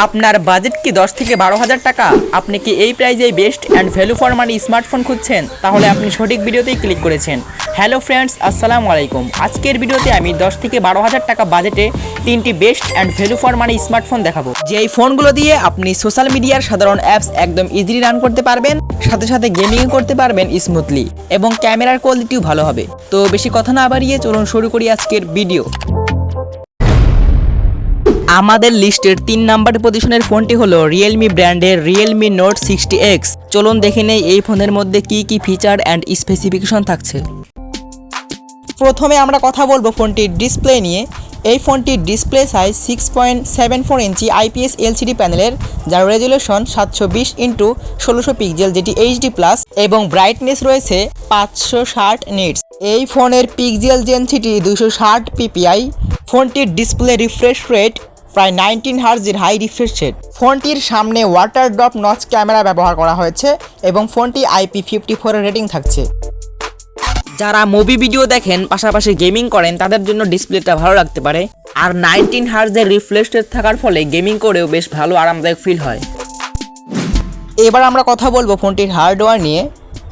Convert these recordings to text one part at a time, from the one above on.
আপনার বাজেট কি 10 থেকে 12,000 টাকা? আপনি কি এই প্রাইজে best and value for money smartphone খুঁজছেন? তাহলে আপনি সঠিক ভিডিওতেই ক্লিক করেছেন। হ্যালো ফ্রেন্ডস, আসসালামু আলাইকুম। আজকের ভিডিওতে আমি 10 থেকে 12,000 টাকা বাজেটে 3টি best and value for money smartphone দেখাবো, যেই ফোনগুলো দিয়ে আপনি সোশ্যাল মিডিয়ার সাধারণ অ্যাপস একদম ইজিলি রান করতে পারবেন, সাথে সাথে গেমিং করতে পারবেন স্মুথলি, এবং ক্যামেরার কোয়ালিটিও ভালো হবে। তো বেশি কথা না বাড়িয়ে চলুন শুরু করি আজকের ভিডিও। আমাদের লিস্টের 3 নাম্বার পজিশনের ফোনটি হলো রিয়েলমি ব্র্যান্ডের রিয়েলমি নোট 60X। চলুন দেখে নেই এই ফোনের মধ্যে কি কি ফিচার অ্যান্ড স্পেসিফিকেশন থাকছে। প্রথমে আমরা কথা বলবো ফোনটির ডিসপ্লে নিয়ে। এই ফোনটির ডিসপ্লে সাইজ 6.74 ইঞ্চি IPS LCD প্যানেলের, যার রেজুলেশন 720x1600 পিক্সেল যেটি HD+, এবং ব্রাইটনেস রয়েছে 560 নিটস। এই ফোনের পিক্সেল ডেনসিটি 260 ppi। ফোনটির ডিসপ্লে রিফ্রেশ রেট প্রায় 19 হার্জের হাই রিফ্রেশ রেট। ফোনটির সামনে ওয়াটার ড্রপ নচ ক্যামেরা ব্যবহার করা হয়েছে এবং ফোনটি IP54 এর রেটিং থাকছে। যারা মুভি ভিডিও দেখেন পাশাপাশি গেমিং করেন তাদের জন্য ডিসপ্লেটা ভালো লাগতে পারে, আর 19 হার্জের রিফ্রেশ রেট থাকার ফলে গেমিং করেও বেশ ভালো আরামদায়ক ফিল হয়। এবার আমরা কথা বলবো ফোনটির হার্ডওয়্যার নিয়ে।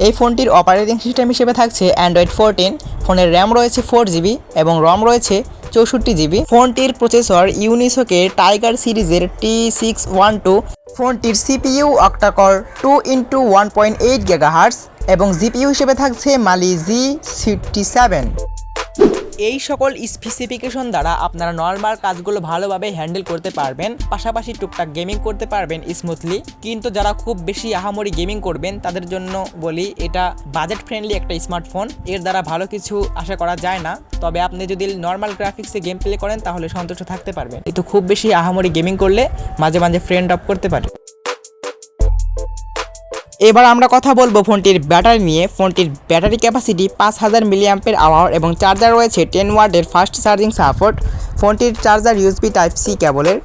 এই ফোনটির অপারেটিং সিস্টেম হিসেবে থাকছে অ্যান্ড্রয়েড 14। ফোনের র্যাম রয়েছে 4GB এবং রম রয়েছে 64GB। ফোনটির প্রসেসর ইউনিসোকের টাইগার সিরিজের T612। ফোনটির CPU অক্টাকোর 2x1.8 GHz এবং GPU হিসেবে থাকছে মালি G57। এই সকল স্পেসিফিকেশন দ্বারা আপনারা নর্মাল কাজগুলো ভালোভাবে হ্যান্ডেল করতে পারবেন, পাশাপাশি টুকটাক গেমিং করতে পারবেন স্মুথলি। কিন্তু যারা খুব বেশি আহামরি গেমিং করবেন তাদের জন্য বলি, এটা বাজেট ফ্রেন্ডলি একটা স্মার্টফোন, এর দ্বারা ভালো কিছু আশা করা যায় না। তবে আপনি যদি নর্মাল গ্রাফিক্সে গেম প্লে করেন তাহলে সন্তুষ্ট থাকতে পারবেন, কিন্তু খুব বেশি আহামরি গেমিং করলে মাঝে মাঝে ফ্রেন্ড অফ করতে পারে। এবার আমরা কথা বলবো ফোনটির ব্যাটারি নিয়ে। ফোনটির ব্যাটারি ক্যাপাসিটি 5000 mAh এবং চার্জার রয়েছে 10 ওয়াটের ফাস্ট চার্জিং সাপোর্ট। ফোনটির চার্জার USB Type-C কেবলের।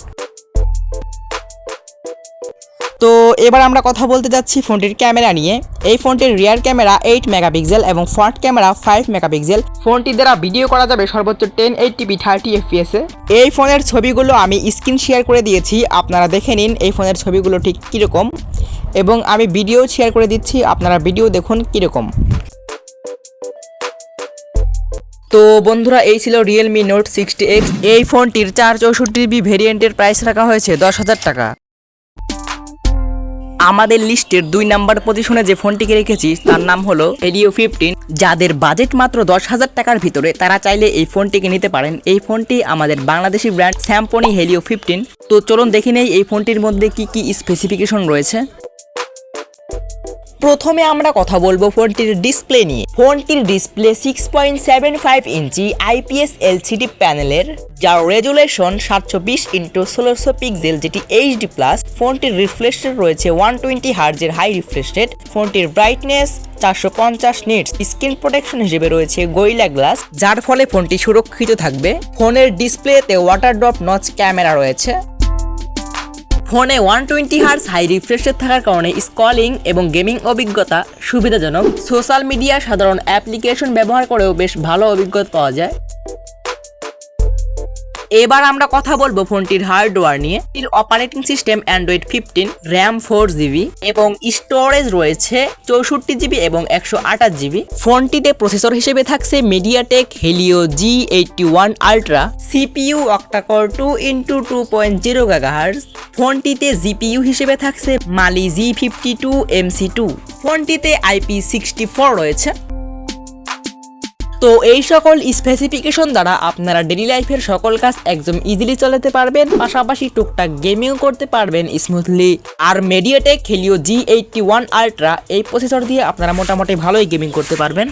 তো এবার আমরা কথা বলতে যাচ্ছি ফোনটির ক্যামেরা নিয়ে। এই ফোনটির রিয়ার ক্যামেরা 8 মেগাপিক্সেল এবং ফ্রন্ট ক্যামেরা 5 মেগাপিক্সেল। ফোনটি দ্বারা ভিডিও করা যাবে সর্বোচ্চ 1080p 30 fps এ। এই ফোনের ছবিগুলো আমি স্ক্রিন শেয়ার করে দিয়েছি, আপনারা দেখে নিন এই ফোনের ছবিগুলো ঠিক কীরকম, এবং আমি ভিডিও শেয়ার করে দিচ্ছি, আপনারা ভিডিও দেখুন কীরকম। তো বন্ধুরা, এই ছিল রিয়েলমি নোট 60X। এই ফোনটির 464GB ভেরিয়েন্টের প্রাইস রাখা হয়েছে 10,000 টাকা। আমাদের লিস্টের 2 নাম্বার পজিশনে যে ফোনটিকে রেখেছি তার নাম হলো Helio 15। যাদের বাজেট মাত্র 10,000 টাকার ভিতরে তারা চাইলে এই ফোনটিকে নিতে পারেন। এই ফোনটি আমাদের বাংলাদেশি ব্র্যান্ড স্যামসং Helio 15। তো চলুন দেখে নেই এই ফোনটির মধ্যে কি কি স্পেসিফিকেশন রয়েছে। প্রথমে আমরা কথা বলবো ফোনটির ডিসপ্লে নিয়ে। ফোনটির ডিসপ্লে 6.75 ইঞ্চি IPS LCD প্যানেলের, যার রেজুলেশন 720x1600 পিক্সেল যেটি HD+। ফোনটির রিফ্রেশ রেট রয়েছে 120 হার্জের হাই রিফ্রেশ রেট। ফোনটির ব্রাইটনেস 450 নিটস। স্ক্রিন প্রোটেকশন হিসেবে রয়েছে গোরিলা গ্লাস, যার ফলে ফোনটি সুরক্ষিত থাকবে। ফোনের ডিসপ্লেতে ওয়াটার ড্রপ নচ ক্যামেরা রয়েছে। ফোনে 120 হার্জ হাই রিফ্রেশ রেট থাকার কারণে স্ক্রলিং এবং গেমিং অভিজ্ঞতা সুবিধাজনক। সোশ্যাল মিডিয়া সাধারণ অ্যাপ্লিকেশন ব্যবহার করেও বেশ ভালো অভিজ্ঞতা পাওয়া যায়। এবার আমরা কথা বলবো ফোনটির হার্ডওয়্যার নিয়ে। এর operating system Android 15, RAM 4GB এবং স্টোরেজ রয়েছে 64GB এবং 128GB। ফোনটিতে প্রসেসর হিসেবে থাকছে MediaTek Helio G81 Ultra। CPU octa-core 2x2.0 GHz। ফোনটিতে GPU হিসেবে থাকছে মালি G52 MC2। ফোনটিতে IP64 রয়েছে। তো এই সকল স্পেসিফিকেশন দ্বারা আপনারা ডেইলি লাইফের সকল কাজ একদম ইজিলি চালাতে পারবেন, পাশাপাশি টুকটাক গেমিং করতে পারবেন স্মুথলি। আর MediaTek Helio G81 Ultra এই প্রসেসর দিয়ে আপনারা মোটামুটি ভালোই গেমিং করতে পারবেন।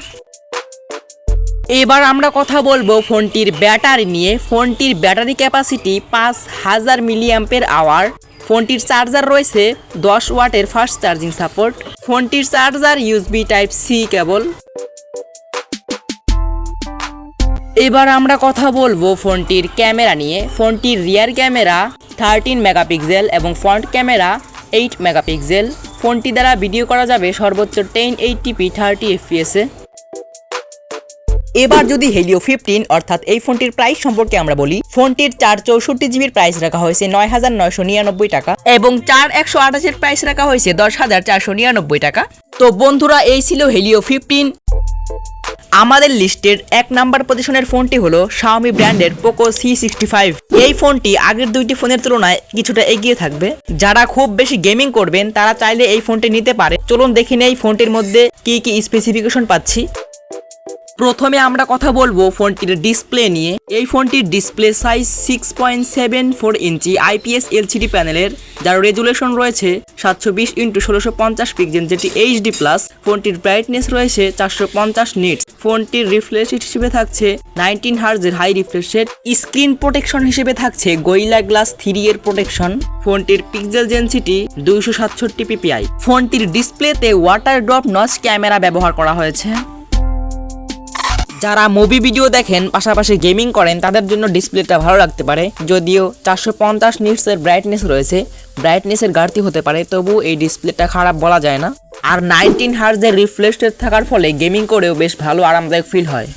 এবার আমরা কথা বলবো ফোনটির ব্যাটারি নিয়ে। ফোনটির ব্যাটারি ক্যাপাসিটি 5000 mAh। ফোনটির চার্জার রয়েছে 10 ওয়াটের ফাস্ট চার্জিং সাপোর্ট। ফোনটির চার্জার USB Type-C কেবল। এবার আমরা কথা বলবো ফোনটির ক্যামেরা নিয়ে। ফোনটির রিয়ার ক্যামেরা 13 মেগাপিক্সেল এবং ফ্রন্ট ক্যামেরা 8 মেগাপিক্সেল। ফোনটি দ্বারা ভিডিও করা যাবে সর্বোচ্চ 1080p 30 fps এ। এবার যদি হেলিও 15 অর্থাৎ এই ফোনটির প্রাইস সম্পর্কে আমরা বলি, ফোনটির 464 জিবির প্রাইস রাখা হয়েছে 9,999 টাকা এবং 4128 এর প্রাইস রাখা হয়েছে 10,499 টাকা। তো বন্ধুরা, এই ছিল হেলিও 15। আমাদের লিস্টের 1 নাম্বার পজিশনের ফোনটি হলো Xiaomi ব্র্যান্ডের Poco C65। এই ফোনটি আগের দুইটি ফোনের তুলনায় কিছুটা এগিয়ে থাকবে। যারা খুব বেশি গেমিং করবেন তারা চাইলে এই ফোনটি নিতে পারে। চলুন দেখে নেই ফোনটির মধ্যে কি কি স্পেসিফিকেশন পাচ্ছি। প্রথমে আমরা কথা বলবো ফোনটির ডিসপ্লে নিয়ে। এই ফোনটির ডিসপ্লে সাইজ 6.74 ইঞ্চি IPS LCD প্যানেলের, যার রেজুলেশন রয়েছে 720x1650 পিক্সেল, যেটি HD+। ফোনটির ব্রাইটনেস রয়েছে 450 নিটস। ফোনটির রিফ্রেশ রেট হিসেবে থাকছে 19 হার্জের high refresh rate. Screen protection হিসেবে থাকছে গোরিলা গ্লাস 3 এর প্রোটেকশন। ফোনটির পিক্সেল ডেনসিটি 267 ppi। ফোনটির ডিসপ্লেতে ওয়াটার ড্রপ নচ ক্যামেরা ব্যবহার করা হয়েছে। যারা মুভি ভিডিও দেখেন পাশাপাশি গেমিং করেন তাদের জন্য ডিসপ্লেটা ভালো লাগতে পারে। যদিও 450 নিটসের ব্রাইটনেস রয়েছে, ব্রাইটনেসের ঘাটতি হতে পারে, তবু এই ডিসপ্লেটা খারাপ বলা যায় না। আর 19 হার্জের রিফ্রেশ রেট থাকার ফলে গেমিং করেও বেশ ভালো আরামদায়ক ফিল হয়।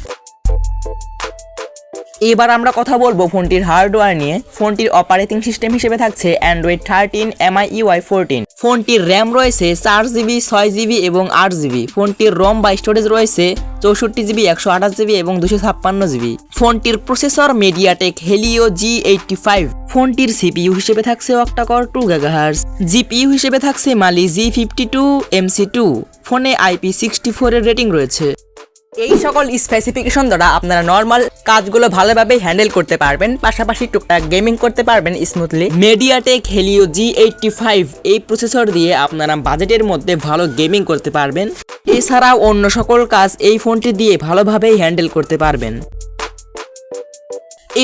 এবার আমরা কথা বলবো ফোনটির হার্ডওয়্যার নিয়ে। ফোনটির অপারেটিং সিস্টেম হিসেবে থাকছে Android 13 MIUI 14। ফোনটির র্যাম রয়েছে 4GB, 6GB এবং 8GB। ফোনটির রম বা স্টোরেজ রয়েছে 64GB, 128GB এবং 256GB। ফোনটির প্রসেসর MediaTek Helio G85। ফোনটির CPU হিসেবে থাকছে octa-core 2 GHz। GPU হিসেবে থাকছে Mali G52 MC2। ফোনে IP64 এর রেটিং রয়েছে। এই সকল স্পেসিফিকেশন দ্বারা আপনারা নর্মাল কাজগুলো ভালোভাবে হ্যান্ডেল করতে পারবেন, পাশাপাশি টুকটাক গেমিং করতে পারবেন স্মুথলি। MediaTek Helio G85 এই প্রসেসর দিয়ে আপনারা বাজেটের মধ্যে ভালো গেমিং করতে পারবেন। এছাড়াও অন্য সকল কাজ এই ফোনটি দিয়ে ভালোভাবেই হ্যান্ডেল করতে পারবেন।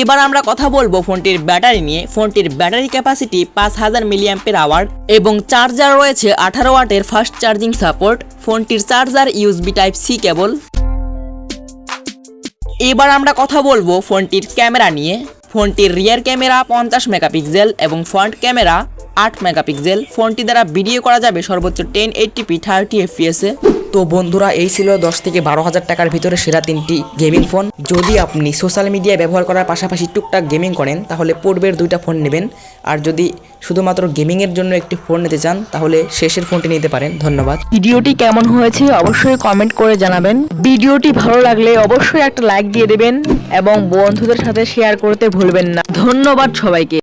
এবার আমরা কথা বলবো ফোনটির ব্যাটারি নিয়ে। ফোনটির ব্যাটারি ক্যাপাসিটি 5000 mAh এবং চার্জার রয়েছে 18 ওয়াটের ফাস্ট চার্জিং সাপোর্ট। ফোনটির চার্জার USB Type-C কেবল। এবার আমরা কথা বলবো ফোনটির ক্যামেরা নিয়ে। ফোনটির রিয়ার ক্যামেরা 50 মেগাপিক্সেল এবং ফ্রন্ট ক্যামেরা 8 মেগাপিক্সেল। ফোনটি দ্বারা ভিডিও করা যাবে সর্বোচ্চ 1080p 30 fps এ। তো বন্ধুরা, এই ছিল 10 থেকে 12,000 টাকার ভিতরে সেরা 3টি গেমিং ফোন। যদি আপনি সোশ্যাল মিডিয়া ব্যবহার করার পাশাপাশি টুকটাক গেমিং করেন তাহলে পূর্বের 2টা ফোন নেবেন, আর যদি শুধুমাত্র গেমিংয়ের জন্য একটি ফোন নিতে চান তাহলে শেষের ফোনটি নিতে পারেন। ধন্যবাদ। ভিডিওটি কেমন হয়েছে অবশ্যই কমেন্ট করে জানাবেন। ভিডিওটি ভালো লাগলে অবশ্যই একটা লাইক দিয়ে দেবেন এবং বন্ধুদের সাথে শেয়ার করতে ভুলবেন না। ধন্যবাদ সবাইকে।